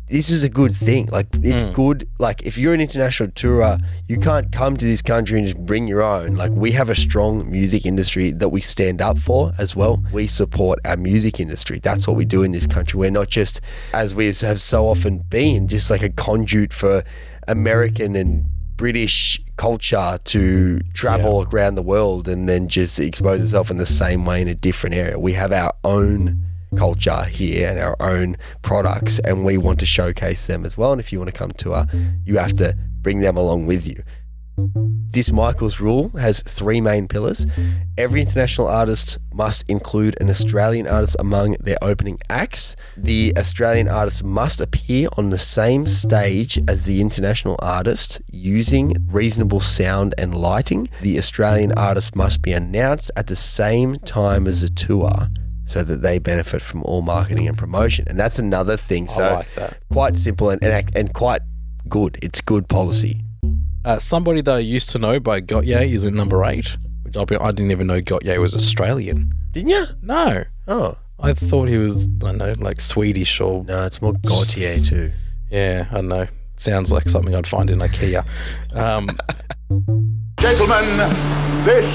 this is a good thing. Like, it's good. Like, if you're an international tourer, you can't come to this country and just bring your own. Like, we have a strong music industry that we stand up for as well. We support our music industry. That's what we do in this country. We're not just, as we have so often been, just like a conduit for American and British culture to travel around the world and then just expose itself in the same way in a different area. We have our own culture here and our own products, and we want to showcase them as well. And if you want to come to you have to bring them along with you. This Michael's rule has 3 main pillars. Every international artist must include an Australian artist among their opening acts. The Australian artist must appear on the same stage as the international artist using reasonable sound and lighting. The Australian artist must be announced at the same time as the tour so that they benefit from all marketing and promotion. And that's another thing. So I like that. Quite simple and quite good. It's good policy. Somebody that I used to know by Gautier is at number 8, which I didn't even know Gautier was Australian. Didn't you? No. Oh. I thought he was, I don't know, like Swedish or... No, it's more Gautier too. Yeah, I don't know. Sounds like something I'd find in IKEA. Gentlemen, this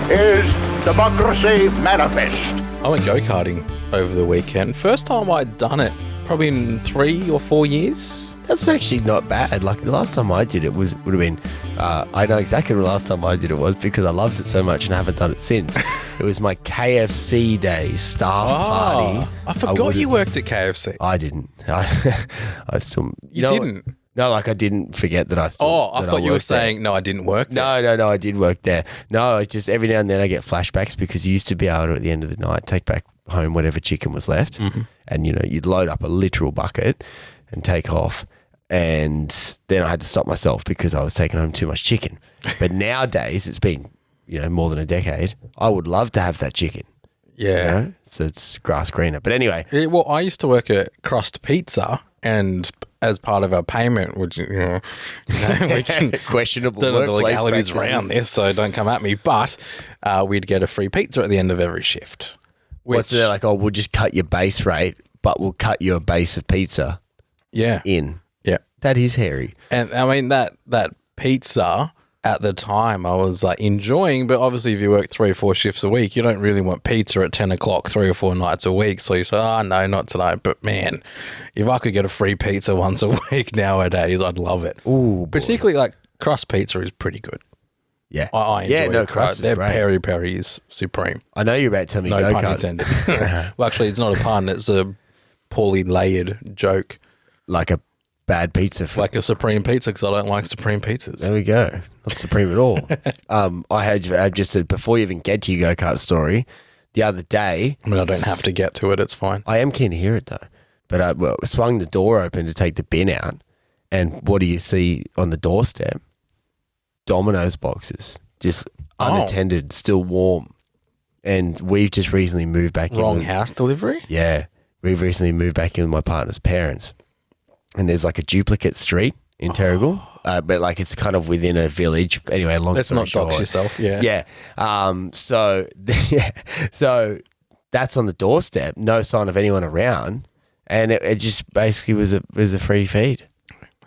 is Democracy Manifest. I went go-karting over the weekend. First time I'd done it, probably in 3 or 4 years. That's actually not bad. Like, the last time I did it would have been, I know exactly the last time I did it was because I loved it so much and I haven't done it since. It was my KFC day staff party. I forgot you worked at KFC. I didn't. I still... You didn't? No, like, I didn't forget that I still... Oh, I thought you were saying, no, I didn't work there. No, I did work there. No, it's just every now and then I get flashbacks because you used to be able to, at the end of the night, take back home whatever chicken was left. Mm-hmm. And, you'd load up a literal bucket and take off. And then I had to stop myself because I was taking home too much chicken. But nowadays, it's been, more than a decade. I would love to have that chicken. Yeah. So it's grass greener. But anyway. Well, I used to work at Karts Pizza, and as part of our payment, which, we can... questionable the legalities practices around this, so don't come at me. But we'd get a free pizza at the end of every shift. What's there like, we'll just cut your base rate, but we'll cut you a base of pizza in. Yeah. That is hairy. And I mean, that pizza at the time I was like enjoying, but obviously if you work 3 or 4 shifts a week, you don't really want pizza at 10 o'clock 3 or 4 nights a week. So you say, no, not tonight. But man, if I could get a free pizza once a week nowadays, I'd love it. Ooh, particularly like crust pizza is pretty good. Yeah. I enjoy it. Crust is their great. peri is supreme. I know you're about to tell me no go-kart. pun intended. Well, actually, it's not a pun. It's a poorly layered joke. Like a bad pizza. Like a supreme pizza, because I don't like supreme pizzas. There we go. Not supreme at all. I just said, before you even get to your go-kart story, the other day... I mean, I don't have to get to it. It's fine. I am keen to hear it, though. But I swung the door open to take the bin out, and what do you see on the doorstep? Domino's boxes, just unattended, still warm. And we've just recently moved back in. Wrong house delivery? Yeah. We've recently moved back in with my partner's parents. And there's like a duplicate street in Terrigal, but like it's kind of within a village. Anyway, let's not dox yourself. Yeah. Yeah. So that's on the doorstep. No sign of anyone around. And it just basically was a free feed.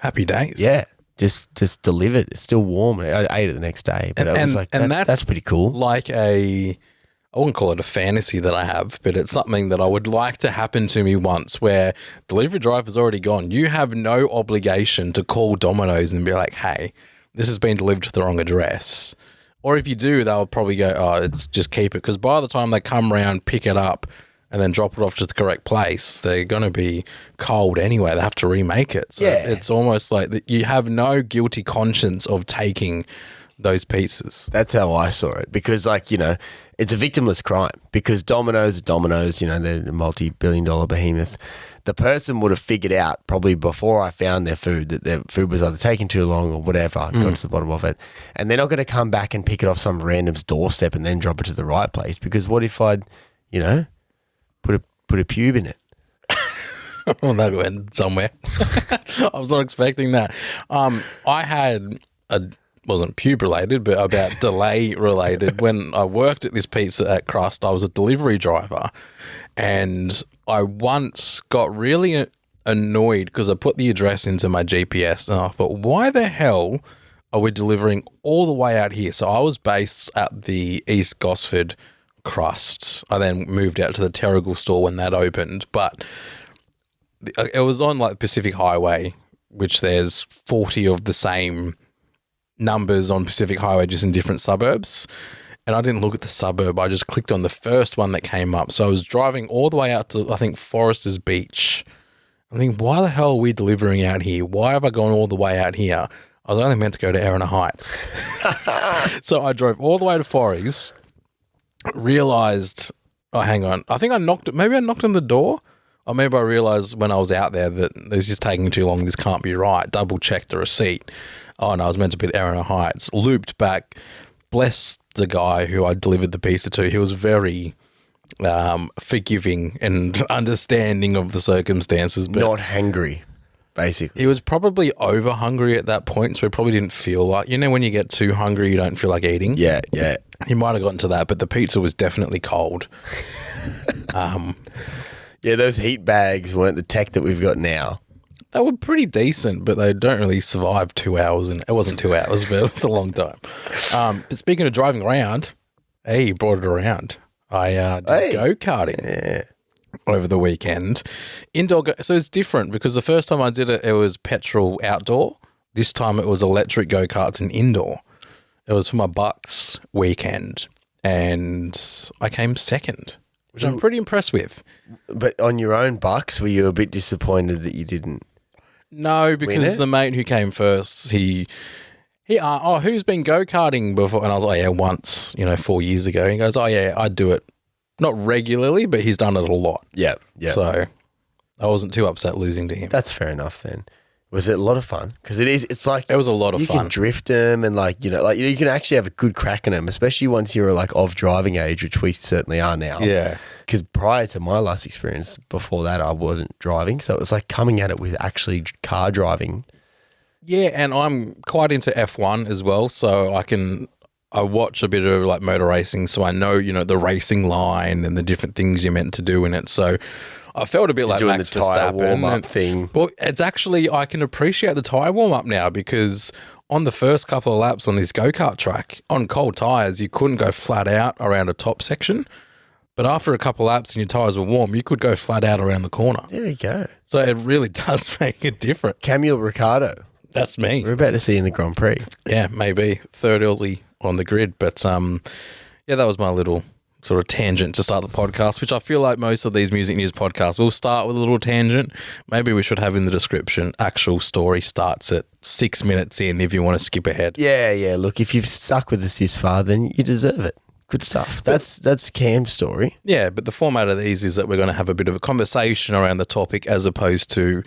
Happy days. Yeah. Just delivered. It's still warm. I ate it the next day, but it was like, that's pretty cool. Like I wouldn't call it a fantasy that I have, but it's something that I would like to happen to me once, where delivery driver's already gone. You have no obligation to call Domino's and be like, hey, this has been delivered to the wrong address. Or if you do, they'll probably go, it's just keep it. Because by the time they come around, pick it up, and then drop it off to the correct place, they're going to be cold anyway. They have to remake it. So it's almost like you have no guilty conscience of taking those pieces. That's how I saw it, because it's a victimless crime, because Domino's, they're a multi-billion-dollar behemoth. The person would have figured out probably before I found their food that their food was either taking too long or whatever. I got to the bottom of it. And they're not going to come back and pick it off some random's doorstep and then drop it to the right place, because what if I'd, put a pube in it? Well, that went somewhere. I was not expecting that. I had wasn't pube related, but about delay related. When I worked at this pizza at Crust, I was a delivery driver, and I once got really annoyed because I put the address into my GPS and I thought, why the hell are we delivering all the way out here? So I was based at the East Gosford Crust. I then moved out to the Terrigal store when that opened, but it was on like Pacific Highway, which there's 40 of the same numbers on Pacific Highway, just in different suburbs. And I didn't look at the suburb. I just clicked on the first one that came up. So I was driving all the way out to, I think, Foresters Beach. I think, why the hell are we delivering out here? Why have I gone all the way out here? I was only meant to go to Arana Heights. So I drove all the way to Forries, realised, oh, hang on. I think I knocked on the door. Or maybe I realised when I was out there that this is taking too long. This can't be right. Double checked the receipt. Oh, no, I was meant to be at Arana Heights. Looped back. Bless the guy who I delivered the pizza to. He was very forgiving and understanding of the circumstances. But Not hangry, basically. he was probably over hungry at that point, so he probably didn't feel like, when you get too hungry, you don't feel like eating. Yeah. He might have gotten to that, but the pizza was definitely cold. Yeah, those heat bags weren't the tech that we've got now. They were pretty decent, but they don't really survive 2 hours. And it wasn't 2 hours, but it was a long time. But speaking of driving around, hey, you brought it around. I did go-karting over the weekend. So it's different because the first time I did it, it was petrol outdoor. This time it was electric go-karts and indoor. It was for my Bucks weekend, and I came second, which I'm pretty impressed with. But on your own Bucks, were you a bit disappointed that you didn't? No, because the mate who came first, he who's been go-karting before? And I was like, yeah, once, 4 years ago. He goes, oh yeah, I do it. Not regularly, but he's done it a lot. Yeah. So I wasn't too upset losing to him. That's fair enough then. Was it a lot of fun? Because it's like... It was a lot of fun. You can drift them and you can actually have a good crack in them, especially once you're of driving age, which we certainly are now. Yeah. Because prior to my last experience, before that, I wasn't driving. So it was like coming at it with actually car driving. Yeah, and I'm quite into F1 as well, so I watch a bit of motor racing, so I know, the racing line and the different things you're meant to do in it. So I felt a bit like doing Max the tyre Verstappen. warm-up thing. Well, it's actually, I can appreciate the tyre warm-up now because on the first couple of laps on this go-kart track, on cold tyres, you couldn't go flat out around a top section. But after a couple of laps and your tyres were warm, you could go flat out around the corner. There we go. So it really does make a difference. Camille Ricciardo. That's me. We're about to see you in the Grand Prix. Yeah, maybe. Third Aussie on the grid. But that was my little sort of tangent to start the podcast, which I feel like most of these music news podcasts will start with a little tangent. Maybe we should have in the description, actual story starts at 6 minutes in if you want to skip ahead. Yeah. Look, if you've stuck with us this far, then you deserve it. Good stuff. That's Cam's story. Yeah, but the format of these is that we're going to have a bit of a conversation around the topic as opposed to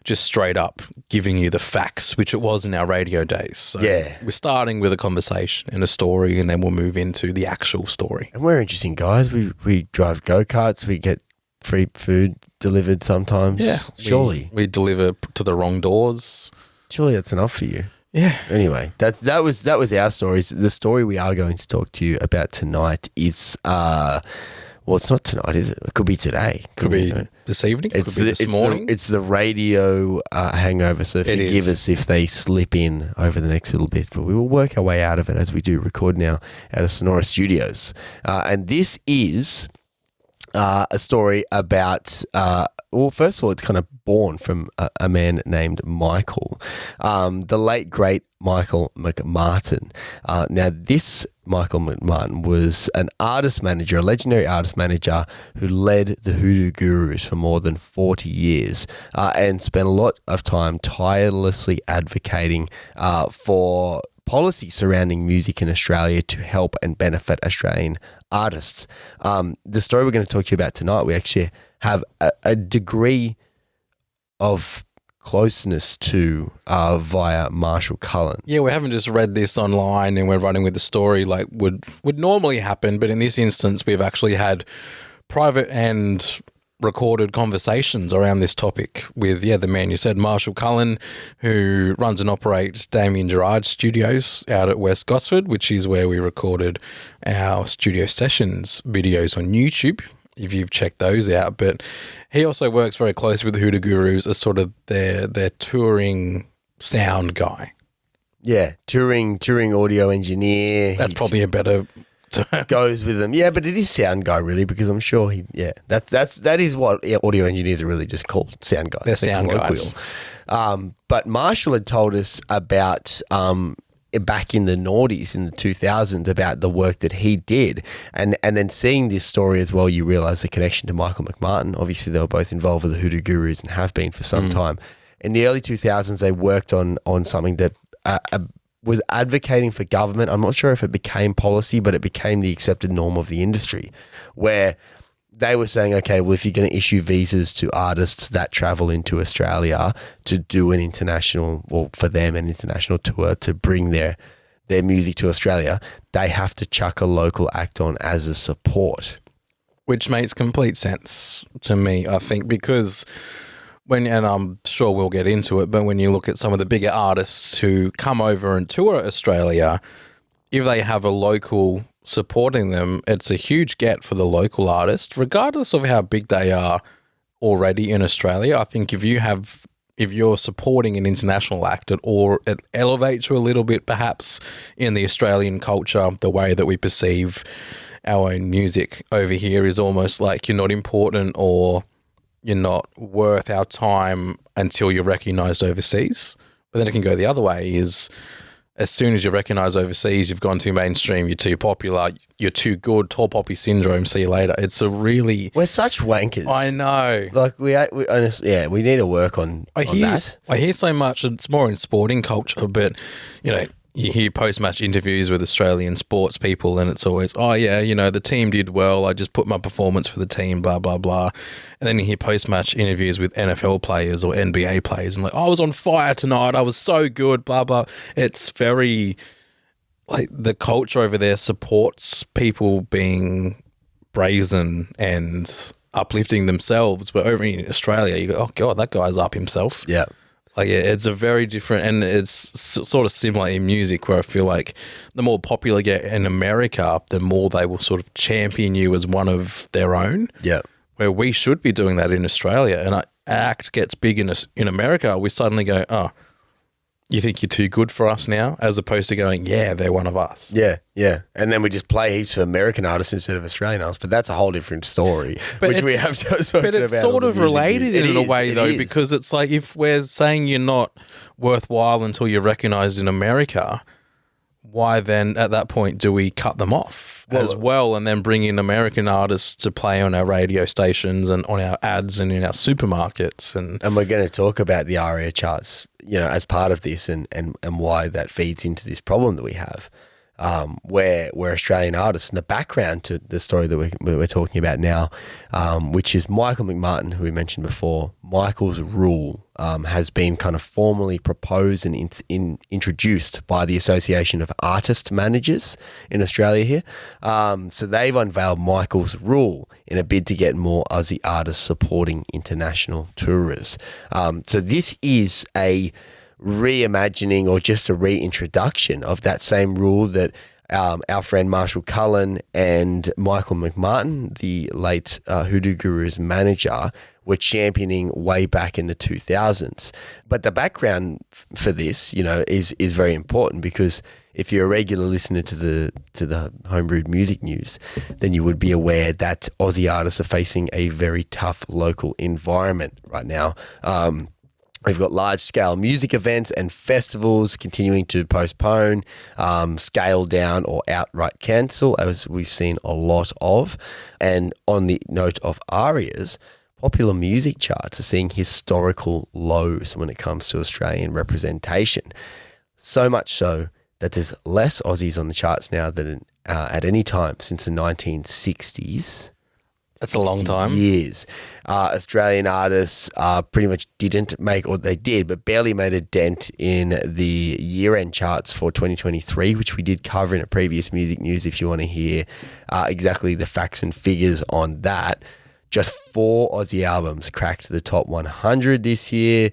just straight up giving you the facts, which it was in our radio days. So yeah. We're starting with a conversation and a story, and then we'll move into the actual story. And we're interesting guys. We drive go-karts. We get free food delivered sometimes. Yeah. Surely. We deliver to the wrong doors. Surely that's enough for you. Yeah. Anyway, that was our stories. The story we are going to talk to you about tonight is well, it's not tonight, is it? It could be today. Could be this evening. Could be this morning. It's the radio hangover. So forgive us if they slip in over the next little bit, but we will work our way out of it as we do record now out of Sonora Studios. And this is a story about. Well, first of all, it's kind of born from a man named Michael, the late, great Michael McMartin. Now, this Michael McMartin was an artist manager, a legendary artist manager who led the Hoodoo Gurus for more than 40 years and spent a lot of time tirelessly advocating for policy surrounding music in Australia to help and benefit Australian artists. The story we're going to talk to you about tonight, we actually have a degree of closeness to via Marshall Cullen. Yeah, we haven't just read this online and we're running with the story like would normally happen, but in this instance, we've actually had private and recorded conversations around this topic with, the man you said, Marshall Cullen, who runs and operates Damien Gerard Studios out at West Gosford, which is where we recorded our studio sessions videos on YouTube. if you've checked those out. But he also works very closely with the Hoodoo Gurus as sort of their touring sound guy. Yeah, touring audio engineer. That's probably a better term. Goes with them. Yeah, but it is sound guy really, because I'm sure that is what audio engineers are really just called, sound guys. They're sound guys. But Marshall had told us about back in the noughties, in the 2000s, about the work that he did. And then seeing this story as well, you realise the connection to Michael McMartin. Obviously, they were both involved with the Hoodoo Gurus and have been for some time. In the early 2000s, they worked on something that was advocating for government. I'm not sure if it became policy, but it became the accepted norm of the industry, where they were saying, okay, well, if you're going to issue visas to artists that travel into Australia to do an international, or for them, an international tour to bring their music to Australia, they have to chuck a local act on as a support. Which makes complete sense to me, I think, because and I'm sure we'll get into it, but when you look at some of the bigger artists who come over and tour Australia, if they have a local supporting them, it's a huge get for the local artist, regardless of how big they are already in Australia. I think if you're supporting an international act, it elevates you a little bit, perhaps, in the Australian culture. The way that we perceive our own music over here is almost like you're not important, or you're not worth our time until you're recognised overseas. But then it can go the other way, is as soon as you're recognised overseas, you've gone too mainstream, you're too popular, you're too good, tall poppy syndrome, see you later. It's a really... We're such wankers. I know. Like, we honestly, we need to work on that. I hear so much, it's more in sporting culture, but, you hear post-match interviews with Australian sports people, and it's always, the team did well, I just put my performance for the team, blah, blah, blah. And then you hear post-match interviews with NFL players or NBA players, and like, I was on fire tonight, I was so good, blah, blah. It's very, like, the culture over there supports people being brazen and uplifting themselves. But over in Australia, you go, oh, God, that guy's up himself. Yeah. Like, it's a very different, and it's sort of similar in music, where I feel like the more popular you get in America, the more they will sort of champion you as one of their own. Yeah. Where we should be doing that in Australia. And an act gets big in America, we suddenly go, oh, you think you're too good for us now? As opposed to going, yeah, they're one of us. Yeah, yeah. And then we just play heaps for American artists instead of Australian artists. But that's a whole different story, which we have spoken about. But it's sort of related in a way, though, because it's like, if we're saying you're not worthwhile until you're recognised in America, why then at that point do we cut them off as well, and then bring in American artists to play on our radio stations and on our ads and in our supermarkets? And we're going to talk about the ARIA charts, as part of this, and why that feeds into this problem that we have, where Australian artists, and the background to the story that we're talking about now, which is Michael McMartin, who we mentioned before. Michael's rule has been kind of formally proposed and introduced by the Association of Artist Managers in Australia here. So they've unveiled Michael's rule in a bid to get more Aussie artists supporting international tourists. So this is a reimagining, or just a reintroduction of that same rule that our friend Marshall Cullen and Michael McMartin, the late Hoodoo Gurus manager, were championing way back in the 2000s. But the background for this, is very important, because if you're a regular listener to the Homebrewed music news, then you would be aware that Aussie artists are facing a very tough local environment right now. We've got large-scale music events and festivals continuing to postpone, scale down, or outright cancel, as we've seen a lot of. And on the note of ARIAs, popular music charts are seeing historical lows when it comes to Australian representation. So much so that there's less Aussies on the charts now than at any time since the 1960s. That's a long time. Years. Australian artists pretty much didn't make, or they did, but barely made a dent in the year-end charts for 2023, which we did cover in a previous music news if you want to hear exactly the facts and figures on that. Just 4 Aussie albums cracked the top 100 this year.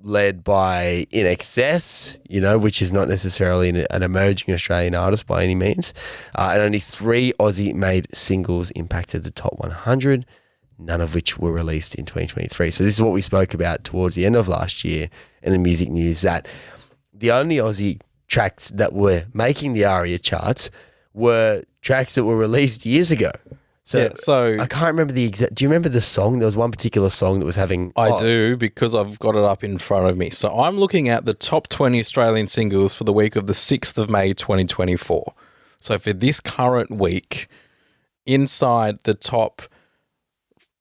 led by In Excess, which is not necessarily an emerging Australian artist by any means. And only 3 Aussie-made singles impacted the top 100, none of which were released in 2023. So this is what we spoke about towards the end of last year in the music news, that the only Aussie tracks that were making the ARIA charts were tracks that were released years ago. So I can't remember the exact. Do you remember the song? There was one particular song that was having. I do, because I've got it up in front of me. So I'm looking at the top 20 Australian singles for the week of the 6th of May 2024. So for this current week, inside the top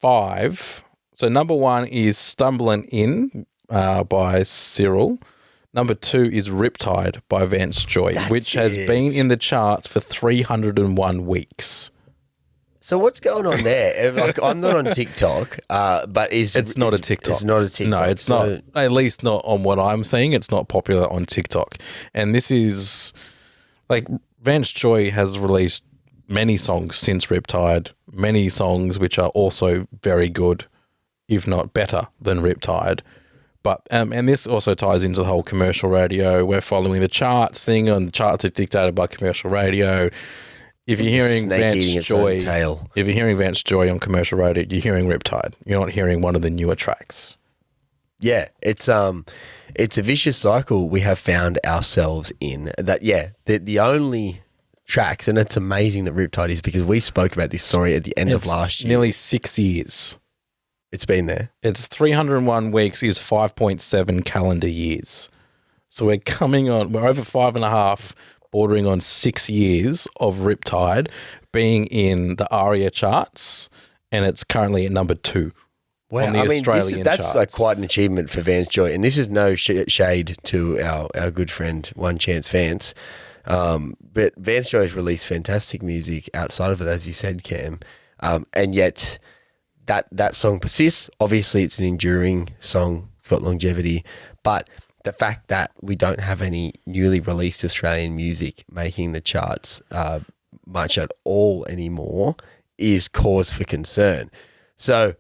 5, so number 1 is Stumbling In by Cyril. Number 2 is Riptide by Vance Joy, which has been in the charts for 301 weeks. So what's going on there? Like, I'm not on TikTok, but it's not a TikTok. It's not a TikTok. No, it's not. At least not on what I'm seeing. It's not popular on TikTok. And this is like Vance Joy has released many songs since Riptide, many songs which are also very good, if not better than Riptide. But and this also ties into the whole commercial radio. We're following the charts thing, and the charts are dictated by commercial radio. If you're hearing Vance Joy on commercial radio, you're hearing Riptide. You're not hearing one of the newer tracks. Yeah, it's a vicious cycle we have found ourselves in. That the only tracks, and it's amazing that Riptide is, because we spoke about this story at the end of last year. Nearly 6 years. It's been there. It's 301 weeks is 5.7 calendar years. So we're over 5.5, bordering on 6 years of Riptide being in the ARIA charts, and it's currently at number 2 on the Australian charts. That's like quite an achievement for Vance Joy, and this is no shade to our good friend One Chance Vance, but Vance Joy has released fantastic music outside of it, as you said, Cam, and yet that song persists. Obviously, it's an enduring song. It's got longevity, but the fact that we don't have any newly released Australian music making the charts much at all anymore is cause for concern. So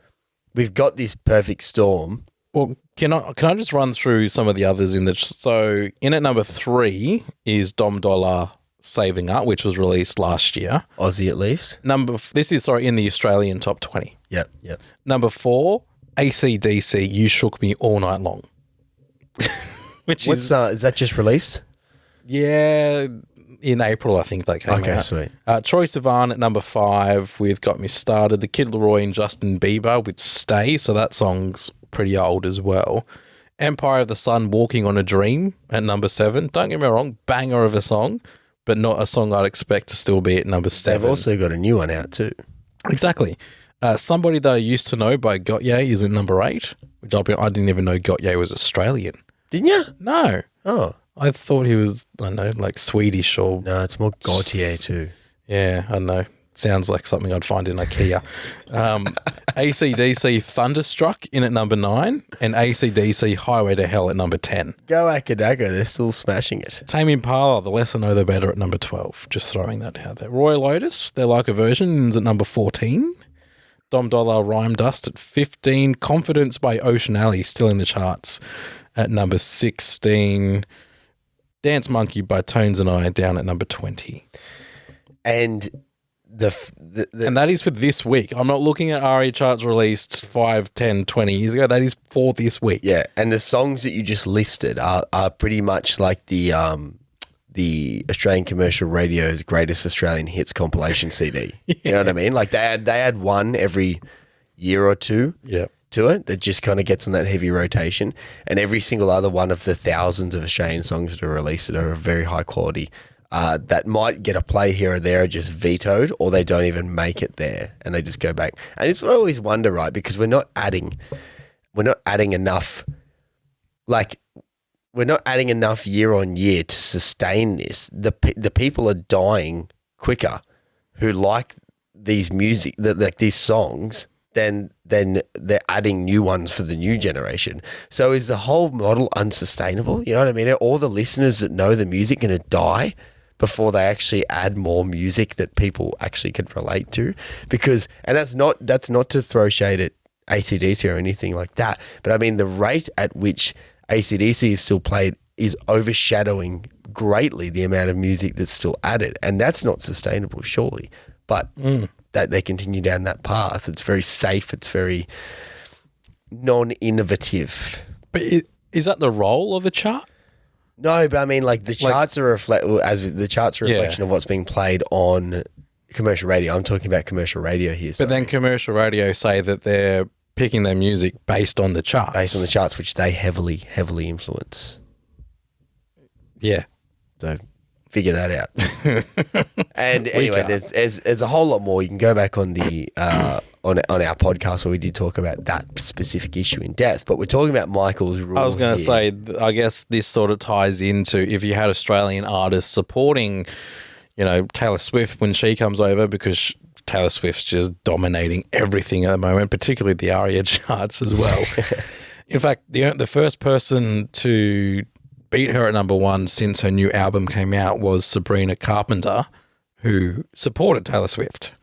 we've got this perfect storm. Well, can I just run through some of the others in the... So in at number 3 is Dom Dollar Saving Up, which was released last year. Aussie at least. In the Australian top 20. Yep. Number 4, AC/DC, You Shook Me All Night Long. Is that just released? Yeah, in April, I think that came out. Okay, sweet. Troye Sivan at number 5 with Got Me Started. The Kid Laroi and Justin Bieber with Stay, so that song's pretty old as well. Empire of the Sun, Walking on a Dream at number 7. Don't get me wrong, banger of a song, but not a song I'd expect to still be at number 7. They've also got a new one out too. Exactly. Somebody That I Used to Know by Gotye is at number 8, which I didn't even know Gotye was Australian. Didn't you? No. Oh. I thought he was, I don't know, like Swedish or... No, it's more Gautier too. Yeah, I don't know. Sounds like something I'd find in IKEA. AC/DC Thunderstruck in at number 9 and AC/DC Highway to Hell at number 10. Go Akadaka, they're still smashing it. Tame Impala, The Less I Know The Better at number 12. Just throwing that out there. Royal Otis, Their Like a Version is at number 14. Dom Dollar Rhyme Dust at 15. Confidence by Ocean Alley still in the charts at number 16. Dance Monkey by Tones and I down at number 20. And and that is for this week. I'm not looking at ARIA charts released 5, 10, 20 years ago. That is for this week. Yeah, and the songs that you just listed are pretty much like the Australian Commercial Radio's Greatest Australian Hits compilation CD. Yeah. You know what I mean? Like they add one every year or two. Yeah. To it that just kind of gets on that heavy rotation, and every single other one of the thousands of Australian songs that are released that are of very high quality that might get a play here or there are just vetoed, or they don't even make it there and they just go back. And it's what I always wonder, right? Because we're not adding enough, like we're not adding enough year on year to sustain this. The people are dying quicker who like these music, like these songs, then they're adding new ones for the new generation. So is the whole model unsustainable? You know what I mean? Are all the listeners that know the music going to die before they actually add more music that people actually can relate to? Because, and that's not to throw shade at AC/DC or anything like that, but I mean the rate at which AC/DC is still played is overshadowing greatly the amount of music that's still added. And that's not sustainable, surely. But that they continue down that path. It's very safe. It's very non-innovative. But is that the role of a chart? No, but I mean, like the charts are the charts are a reflection of what's being played on commercial radio. I'm talking about commercial radio here. But then commercial radio say that they're picking their music based on the charts. Based on the charts, which they heavily influence. Yeah. So figure that out. And anyway, there's a whole lot more. You can go back on the on our podcast where we did talk about that specific issue in depth. But we're talking about Michael's rule. I was going to say, I guess this sort of ties into if you had Australian artists supporting, Taylor Swift when she comes over, because Taylor Swift's just dominating everything at the moment, particularly the ARIA charts as well. In fact, the first person to beat her at number one since her new album came out was Sabrina Carpenter, who supported Taylor Swift.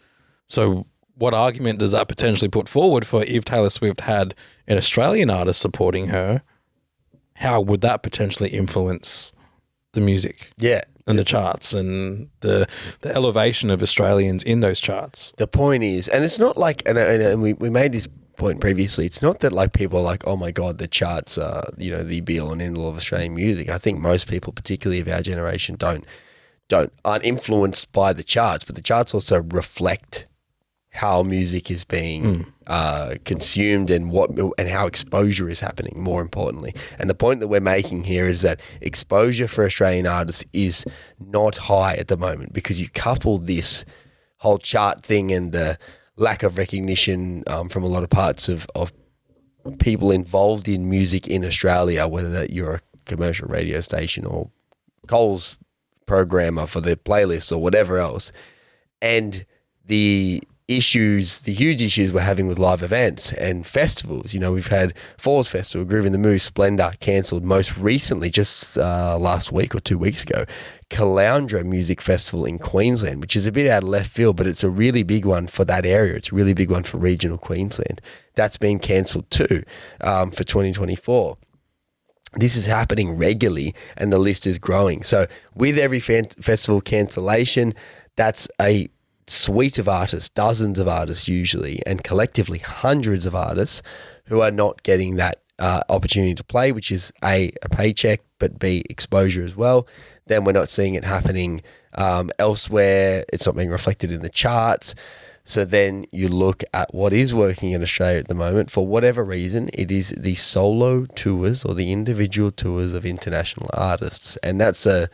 So what argument does that potentially put forward for if Taylor Swift had an Australian artist supporting her? How would that potentially influence the music? Yeah. And the charts and the elevation of Australians in those charts? The point is, and it's not like, and we made this point previously, it's not that like people are like, oh my God, the charts are, the be all and end all of Australian music. I think most people, particularly of our generation, aren't influenced by the charts, but the charts also reflect how music is being consumed and how exposure is happening, more importantly. And the point that we're making here is that exposure for Australian artists is not high at the moment, because you couple this whole chart thing and the lack of recognition from a lot of parts of people involved in music in Australia, whether that you're a commercial radio station or Coles programmer for their playlists or whatever else, and the huge issues we're having with live events and festivals. We've had Falls Festival, Groove in the Moose, Splendour cancelled. Most recently, just last week or 2 weeks ago, Caloundra Music Festival in Queensland, which is a bit out of left field, but it's a really big one for that area. It's a really big one for regional Queensland. That's been cancelled too for 2024. This is happening regularly and the list is growing. So with every festival cancellation, that's a suite of artists, dozens of artists usually, and collectively hundreds of artists who are not getting that opportunity to play, which is A, a paycheck, but B, exposure as well. Then we're not seeing it happening elsewhere. It's not being reflected in the charts. So then you look at what is working in Australia at the moment. For whatever reason, it is the solo tours or the individual tours of international artists. And that's a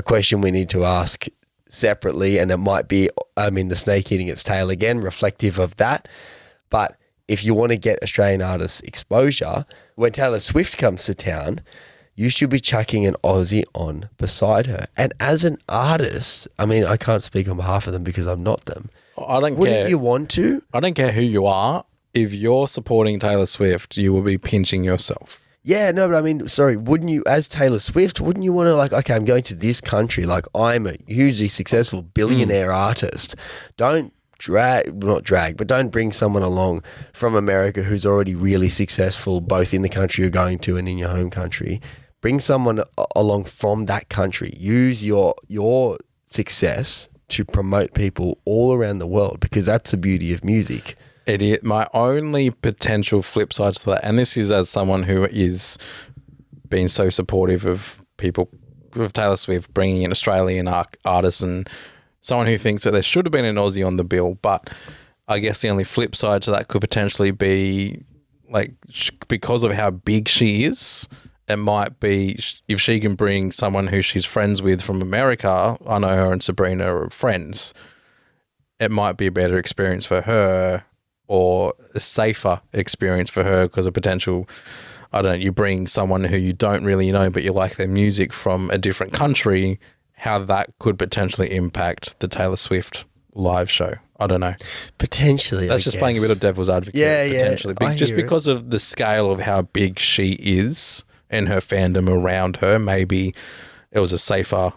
question we need to ask separately, and it might be, the snake eating its tail again, reflective of that. But if you want to get Australian artists exposure, when Taylor Swift comes to town, you should be chucking an Aussie on beside her. And as an artist, I can't speak on behalf of them because I'm not them. I don't care. Wouldn't you want to? I don't care who you are. If you're supporting Taylor Swift, you will be pinching yourself. Yeah, no, but wouldn't you, as Taylor Swift, wouldn't you want to okay, I'm going to this country, I'm a hugely successful billionaire artist. Don't don't bring someone along from America who's already really successful, both in the country you're going to and in your home country. Bring someone along from that country. Use your success to promote people all around the world, because that's the beauty of music. Idiot. My only potential flip side to that, and this is as someone who is being so supportive of people, with Taylor Swift bringing in Australian artists, and someone who thinks that there should have been an Aussie on the bill, but I guess the only flip side to that could potentially be, because of how big she is, it might be if she can bring someone who she's friends with from America. I know her and Sabrina are friends. It might be a better experience for her, or a safer experience for her, because of potential, you bring someone who you don't really know, but you like their music from a different country, how that could potentially impact the Taylor Swift live show. I don't know. Potentially. That's just playing a bit of devil's advocate. Yeah, potentially. Yeah. Just because of the scale of how big she is and her fandom around her, maybe it was a safer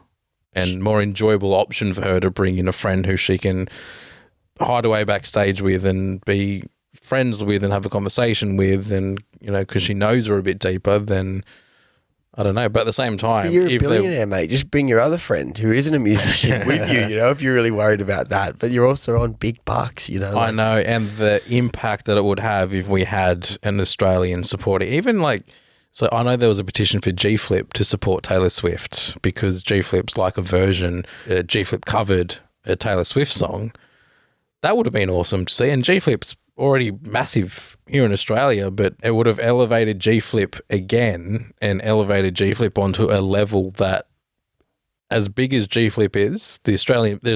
and more enjoyable option for her to bring in a friend who she can hide away backstage with and be friends with and have a conversation with, and because she knows her a bit deeper, then I don't know. But at the same time, You're a if billionaire, mate. Just bring your other friend who isn't a musician with you, if you're really worried about that. But you're also on big bucks, I know, and the impact that it would have if we had an Australian supporting, even so I know there was a petition for G-Flip to support Taylor Swift because G-Flip's like a version, G-Flip covered a Taylor Swift song. That would have been awesome to see, and G-Flip's already massive here in Australia, but it would have elevated G-Flip again and elevated G-Flip onto a level that, as big as G-Flip is, there's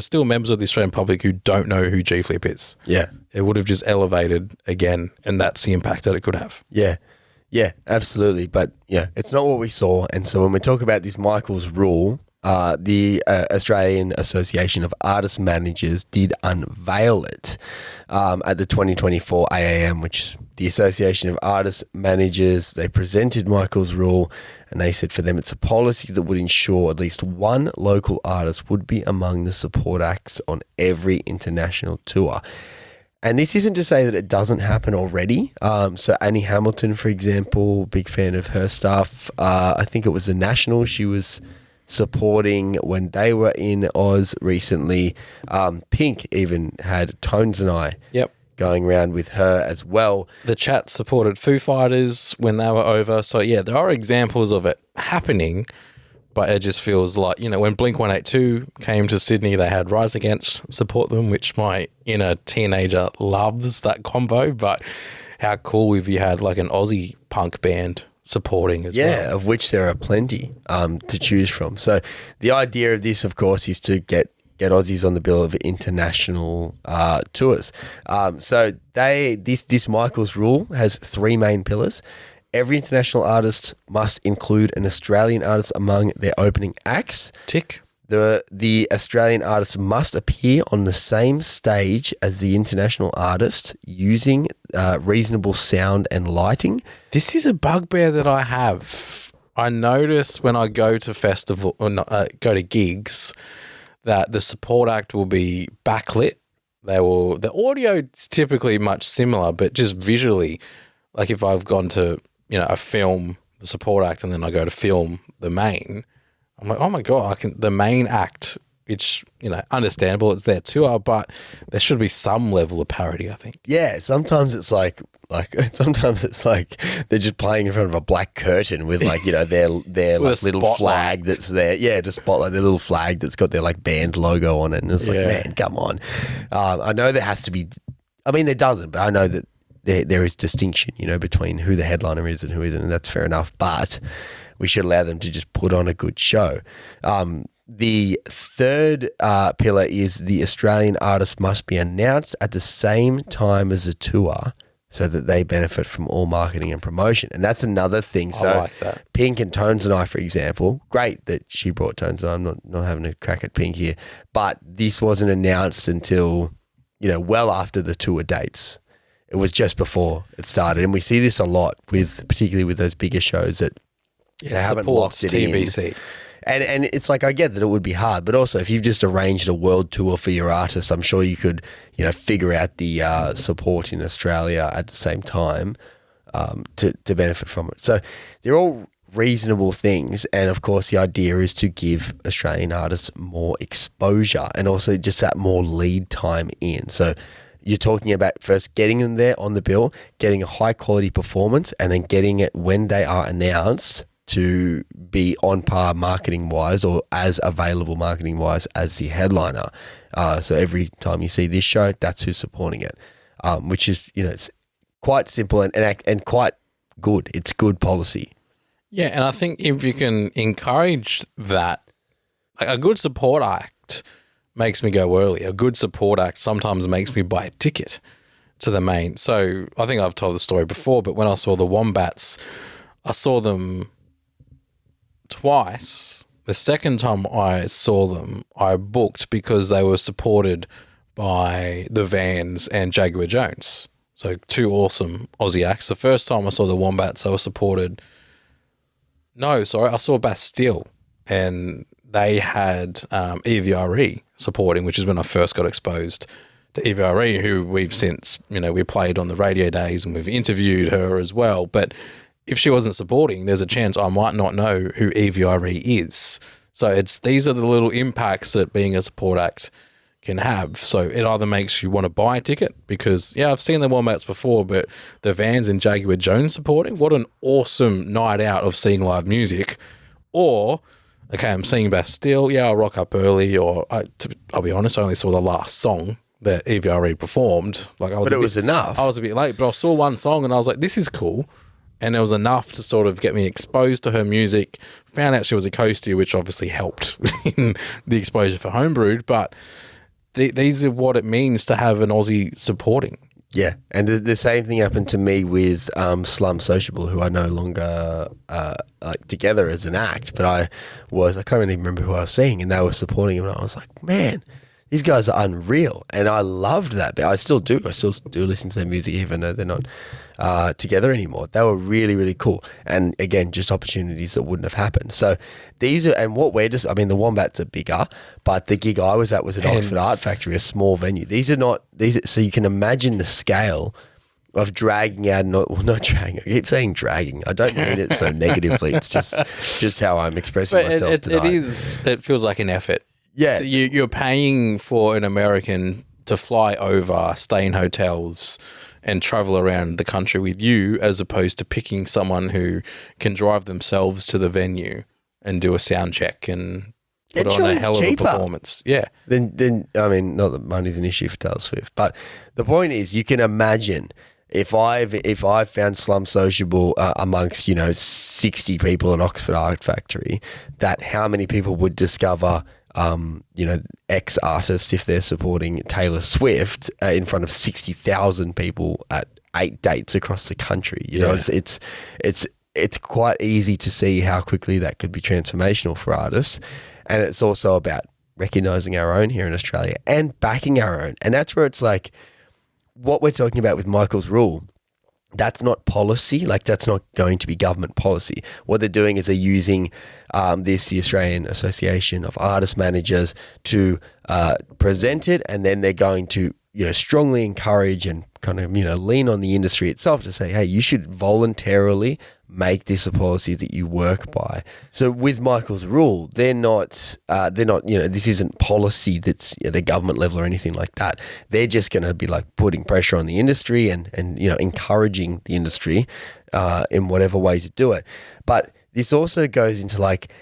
still members of the Australian public who don't know who G-Flip is. Yeah. It would have just elevated again, and that's the impact that it could have. Yeah. Yeah, absolutely. But yeah, it's not what we saw. And so when we talk about this Michael's rule, the Australian Association of Artist Managers did unveil it at the 2024 AAM, which is the Association of Artist Managers. They presented Michael's rule and they said for them it's a policy that would ensure at least one local artist would be among the support acts on every international tour. And this isn't to say that it doesn't happen already. So Annie Hamilton, for example, big fan of her stuff. I think it was the National she was supporting when they were in Oz recently. Pink even had Tones and I going around with her as well. The chat supported Foo Fighters when they were over. So yeah, there are examples of it happening, but it just feels like, when Blink-182 came to Sydney, they had Rise Against support them, which my inner teenager loves that combo. But how cool if you had like an Aussie punk band supporting as well. Yeah, of which there are plenty to choose from. So the idea of this, of course, is to get Aussies on the bill of international tours. So this Michael's rule has three main pillars. Every international artist must include an Australian artist among their opening acts. Tick. The Australian artist must appear on the same stage as the international artist using reasonable sound and lighting. This is a bugbear that I have. I notice when I go to festival or go to gigs that the support act will be backlit. The audio is typically much similar, but just visually, like if I've gone to a film, the support act, and then I go to film the main, I'm like, oh my God, the main act, it's, understandable, it's their tour, but there should be some level of parody, I think. Yeah, sometimes it's like they're just playing in front of a black curtain with their like little spotlight flag that's there. Yeah, just spotlight, their little flag that's got their like band logo on it. And it's like, man, come on. I know there has to be, there doesn't, but I know that there is distinction, between who the headliner is and who isn't, and that's fair enough. But we should allow them to just put on a good show. The third pillar is the Australian artist must be announced at the same time as the tour so that they benefit from all marketing and promotion. And that's another thing. So I like that. Pink and Tones and I, for example, great that she brought Tones and I. I'm not having a crack at Pink here, but this wasn't announced until, well after the tour dates. It was just before it started. And we see this a lot particularly with those bigger shows that they haven't locked it TBC. in. And it's like, I get that it would be hard, but also if you've just arranged a world tour for your artist, I'm sure you could, figure out the support in Australia at the same time to benefit from it. So they're all reasonable things. And of course, the idea is to give Australian artists more exposure and also just that more lead time in. So you're talking about first getting them there on the bill, getting a high quality performance, and then getting it when they are announced to be on par marketing wise or as available marketing wise as the headliner. So every time you see this show, that's who's supporting it, which is, it's quite simple and quite good. It's good policy. Yeah, and I think if you can encourage that, like a good support act makes me go early. A good support act sometimes makes me buy a ticket to the main. So I think I've told the story before, but when I saw the Wombats, I saw them twice. The second time I saw them, I booked because they were supported by the Vans and Jaguar Jones. So two awesome Aussie acts. The first time I saw the Wombats, they were supported. I saw Bastille, and they had EVRE supporting, which is when I first got exposed to EVRE, who we've since, we played on the radio days and we've interviewed her as well. But if she wasn't supporting, there's a chance I might not know who EVRE is. So these are the little impacts that being a support act can have. So it either makes you want to buy a ticket because, yeah, I've seen the Wombats before, but the Vans and Jaguar Jones supporting, what an awesome night out of seeing live music. Or, okay, I'm seeing Bastille, yeah, I'll rock up early, or I'll be honest, I only saw the last song that EVRE performed. But it was enough. I was a bit late, but I saw one song and I was like, this is cool. And it was enough to sort of get me exposed to her music. Found out she was a Coastie, which obviously helped in the exposure for Homebrewed, but these are what it means to have an Aussie supporting. Yeah, and the same thing happened to me with Slum Sociable, who are no longer together as an act, but I can't really remember who I was seeing, and they were supporting him, and I was like, man, these guys are unreal, and I loved that. But I still do listen to their music, even though they're not together anymore. They were really, really cool, and again, just opportunities that wouldn't have happened. So these are, and what we're just, I mean, the Wombats are bigger, but the gig I was at was at Oxford Art Factory, a small venue. So you can imagine the scale of dragging out, not dragging. I keep saying dragging. I don't mean it so negatively. It's just how I'm expressing myself tonight. It feels like an effort. Yeah. So you're paying for an American to fly over, stay in hotels, and travel around the country with you, as opposed to picking someone who can drive themselves to the venue and do a sound check and put on a hell of a performance. Yeah. Then I mean, not that money's an issue for Taylor Swift, but the point is, you can imagine if I found Slum Sociable amongst 60 people in Oxford Art Factory, that how many people would discover X artist if they're supporting Taylor Swift in front of 60,000 people at 8 dates across the country. It's quite easy to see how quickly that could be transformational for artists, and it's also about recognizing our own here in Australia and backing our own. And that's where it's like what we're talking about with Michael's rule. That's not policy. Like, that's not going to be government policy. What they're doing is they're using the Australian Association of Artist Managers to present it, and then they're going to strongly encourage and kind of lean on the industry itself to say, hey, you should voluntarily make this a policy that you work by. So with Michael's rule, they're not this isn't policy that's at a government level or anything like that. They're just going to be like putting pressure on the industry and encouraging the industry in whatever way to do it. But this also goes into like,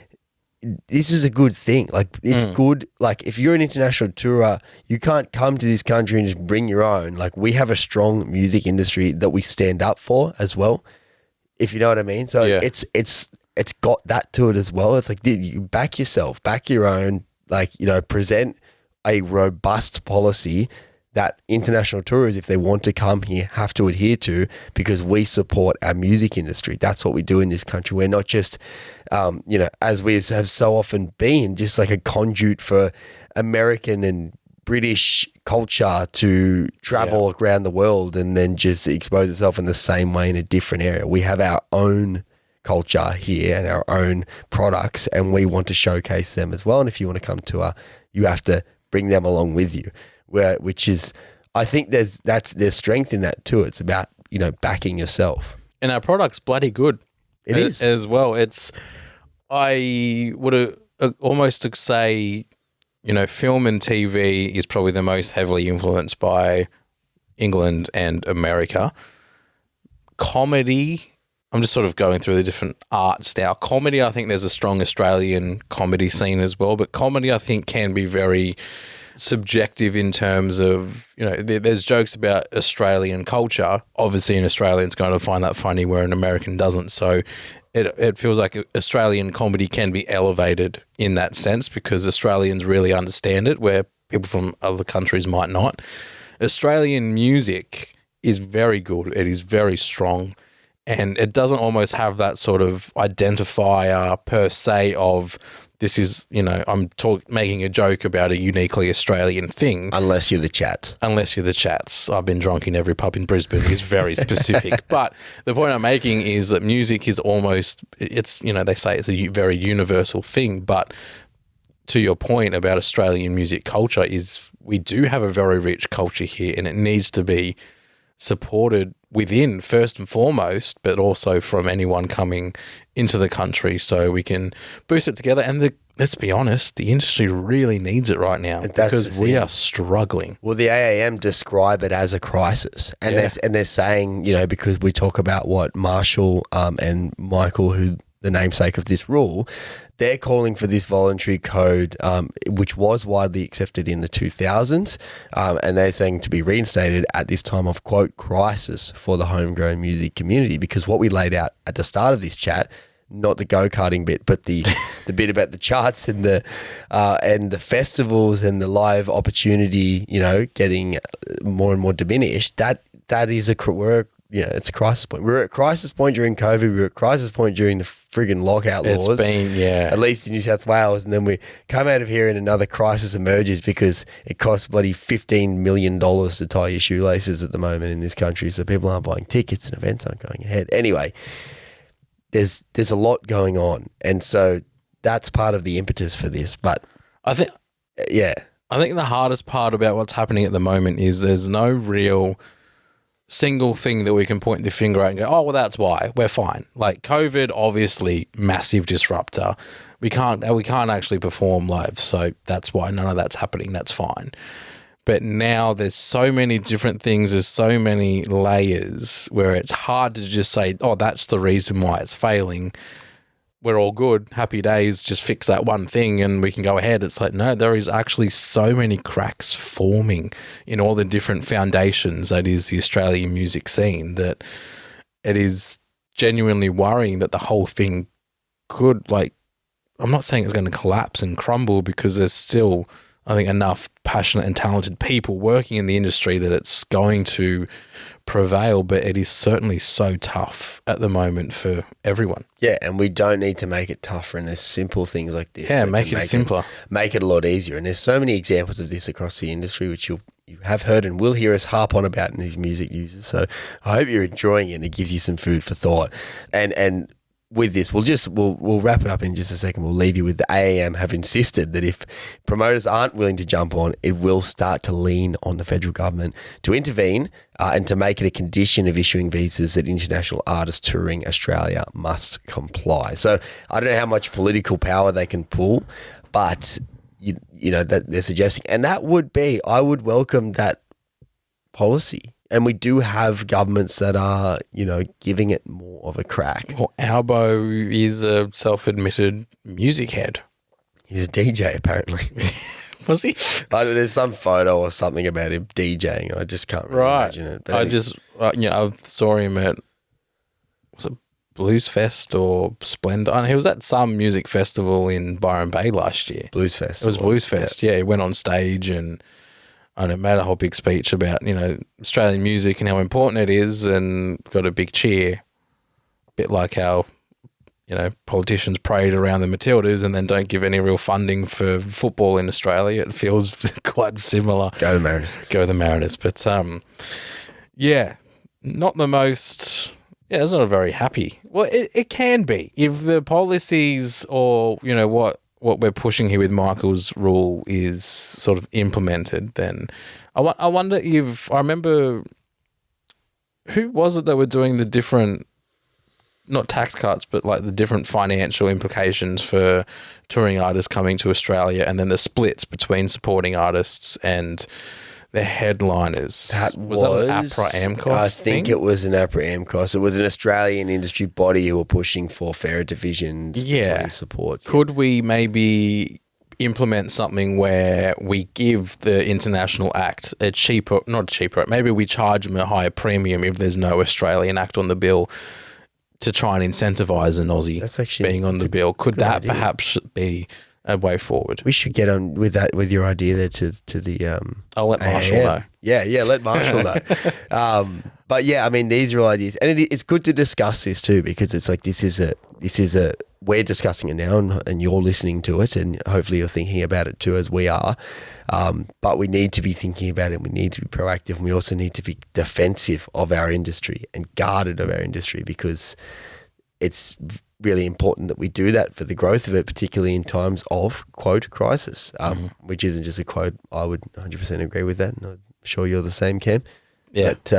this is a good thing. Like, it's good. Like, if you're an international tourer, you can't come to this country and just bring your own. Like, we have a strong music industry that we stand up for as well, if you know what I mean. So yeah. It's got that to it as well. It's like, dude, you back yourself, back your own, present a robust policy that international tourists, if they want to come here, have to adhere to, because we support our music industry. That's what we do in this country. We're not just, as we have so often been, just like a conduit for American and British culture to travel around the world and then just expose itself in the same way in a different area. We have our own culture here and our own products, and we want to showcase them as well. And if you want to come to you have to bring them along with you. Which is, I think there's strength in that too. It's about backing yourself. And our product's bloody good. It is as well. I would almost say, film and TV is probably the most heavily influenced by England and America. Comedy, I'm just sort of going through the different arts now. Comedy, I think there's a strong Australian comedy scene as well, but comedy, I think, can be very subjective in terms of, there's jokes about Australian culture. Obviously, an Australian's going to find that funny where an American doesn't. So it feels like Australian comedy can be elevated in that sense because Australians really understand it, where people from other countries might not. Australian music is very good. It is very strong. And it doesn't almost have that sort of identifier per se of, this is, I'm making a joke about a uniquely Australian thing. Unless you're the Chats. I've been drunk in every pub in Brisbane is very specific. But the point I'm making is that music is almost, they say it's a very universal thing. But to your point about Australian music culture is we do have a very rich culture here, and it needs to be supported within first and foremost, but also from anyone coming into the country, so we can boost it together. And let's be honest, the industry really needs it right now because we are struggling. Well, the AAM describe it as a crisis, and they're saying, because we talk about what Marshall and Michael, who the namesake of this rule, they're calling for this voluntary code, which was widely accepted in the 2000s, and they're saying to be reinstated at this time of, quote, crisis for the homegrown music community. Because what we laid out at the start of this chat, not the go-karting bit, but the bit about the charts and the festivals and the live opportunity, getting more and more diminished, that is it's a crisis point. We were at a crisis point during COVID. We were at a crisis point during the friggin' lockout laws. It's been, at least in New South Wales. And then we come out of here and another crisis emerges because it costs bloody $15 million to tie your shoelaces at the moment in this country. So people aren't buying tickets and events aren't going ahead. Anyway, there's a lot going on. And so that's part of the impetus for this. But I think the hardest part about what's happening at the moment is there's no real single thing that we can point the finger at and go, oh, well, that's why we're fine. Like COVID, obviously massive disruptor. We can't actually perform live. So that's why none of that's happening. That's fine. But now there's so many different things. There's so many layers where it's hard to just say, oh, that's the reason why it's failing. We're all good, happy days, just fix that one thing and we can go ahead. It's like, no, there is actually so many cracks forming in all the different foundations that is the Australian music scene that it is genuinely worrying that the whole thing could, I'm not saying it's going to collapse and crumble because there's still, I think, enough passionate and talented people working in the industry that it's going to prevail, but it is certainly so tough at the moment for everyone. Yeah, and we don't need to make it tougher, and there's simple things like this. Yeah, make it simpler. Make it a lot easier. And there's so many examples of this across the industry, which you have heard and will hear us harp on about in these music users. So I hope you're enjoying it and it gives you some food for thought. And with this, we'll wrap it up in just a second. We'll leave you with the AAM have insisted that if promoters aren't willing to jump on, it will start to lean on the federal government to intervene and to make it a condition of issuing visas that international artists touring Australia must comply. So I don't know how much political power they can pull, but that they're suggesting, and that would be, I would welcome that policy. And we do have governments that are, giving it more of a crack. Well, Albo is a self-admitted music head. He's a DJ, apparently. Was he? There's some photo or something about him DJing. I just can't really imagine it. But I saw him at, was it Blues Fest or Splendor? He was at some music festival in Byron Bay last year. Blues Fest. It was Blues Fest, yeah. He went on stage and made a whole big speech about, Australian music and how important it is and got a big cheer. A bit like how, politicians parade around the Matildas and then don't give any real funding for football in Australia. It feels quite similar. Go the Mariners. Go the Mariners. But, not the most... Yeah, it's not very happy. Well, it can be. If the policies or, what we're pushing here with Michael's rule is sort of implemented, then I wonder if, I remember, who was it that were doing the different, not tax cuts, but like the different financial implications for touring artists coming to Australia and then the splits between supporting artists and the headliners. That was that an APRA-AMCOS I think thing? it was an APRA-AMCOS. It was an Australian industry body who were pushing for fairer divisions between supports. Could we maybe implement something where we give the international act maybe we charge them a higher premium if there's no Australian act on the bill to try and incentivise an Aussie being on the bill? Could that perhaps be a way forward? We should get on with that, with your idea there to the I'll let Marshall know. Yeah, let Marshall know. But yeah, I mean, these are all ideas, and it's good to discuss this too, because it's like this is a we're discussing it now, and you're listening to it, and hopefully you're thinking about it too, as we are. But we need to be thinking about it. We need to be proactive, and we also need to be defensive of our industry and guarded of our industry, because it's really important that we do that for the growth of it, particularly in times of, quote, crisis, which isn't just a quote. I would 100% agree with that, and I'm sure you're the same, Cam. Yeah. But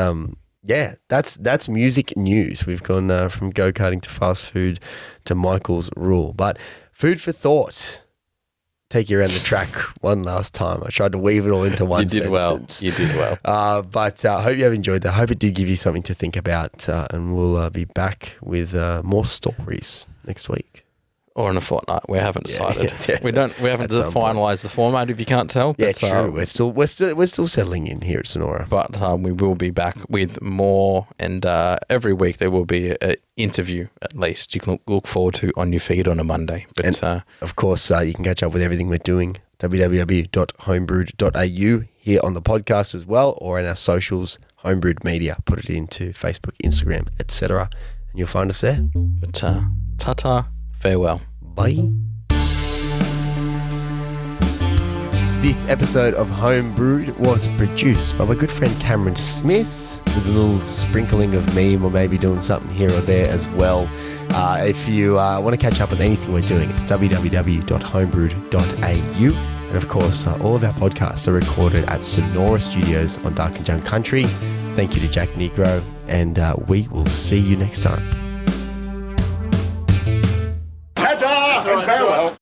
yeah, that's music news. We've gone from go-karting to fast food to Michael's rule. But food for thought. Take you around the track one last time. I tried to weave it all into one sentence. You did well. But I hope you have enjoyed that. I hope it did give you something to think about. And we'll be back with more stories next week. Or in a fortnight. We haven't decided. Yeah. We haven't finalised the format, if you can't tell. Yeah, but, true. We're still settling in here at Sonora. But we will be back with more, and every week there will be an interview at least you can look forward to on your feed on a Monday. But and of course, you can catch up with everything we're doing. www.homebrewed.au here on the podcast as well, or in our socials, Homebrewed Media. Put it into Facebook, Instagram, etc., and you'll find us there. But ta-ta, farewell. Bye. This episode of Homebrewed was produced by my good friend Cameron Smith, with a little sprinkling of meme or maybe doing something here or there as well. If you want to catch up with anything we're doing, it's www.homebrewed.au. And of course, all of our podcasts are recorded at Sonora Studios on Darkingjung Country. Thank you to Jack Negro, and we will see you next time. Ta-ta and farewell.